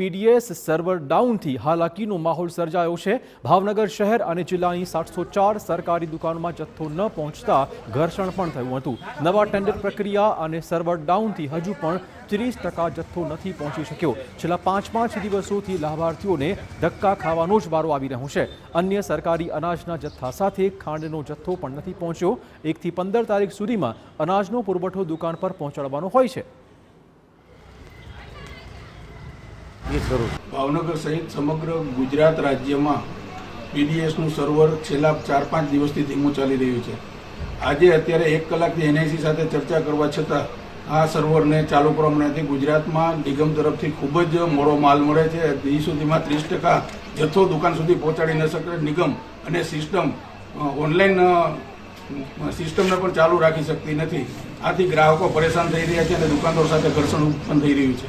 PDS server ડાઉનથી હાલાકીનો માહોલ સર્જાયો છે। ભાવનગર શહેર અને જિલ્લાની 704 સરકારી દુકાનોમાં જથ્થો ન પહોંચતા ઘર્ષણ પણ થયું હતું। નવા ટેન્ડર પ્રક્રિયા અને સર્વર ડાઉનથી હજુ પણ 30% જથ્થો નથી પહોંચી શક્યો। છેલ્લા 5 દિવસોથી લાભાર્થીઓને ધક્કા ખાવાનો જ વારો આવી રહ્યો છે। અન્ય સરકારી અનાજના જથ્થા સાથે ખાંડનો જથ્થો પણ નથી પહોંચ્યો। 1 થી 15 તારીખ સુધીમાં અનાજનો પુરવઠો દુકાન પર પહોંચાડવાનો હોય છે। ભાવનગર સહિત સમગ્ર ગુજરાત રાજ્યમાં પીડીએસનું સર્વર છેલ્લા 4-5 દિવસથી ધીમું ચાલી રહ્યું છે। આજે અત્યારે 1 કલાકથી એનઆઈસી સાથે ચર્ચા કરવા છતાં આ સર્વરને ચાલુ કરવામાં નથી। ગુજરાતમાં નિગમ તરફથી ખૂબ જ મોડો માલ મળે છે। હજી સુધીમાં 30% જથ્થો દુકાન સુધી પહોંચાડી ન શકે। નિગમ અને સિસ્ટમ ઓનલાઈન સિસ્ટમને પણ ચાલુ રાખી શકતી નથી। આથી ગ્રાહકો પરેશાન થઈ રહ્યા છે અને દુકાનદારો સાથે ઘર્ષણ ઉત્પન્ન થઈ રહ્યું છે।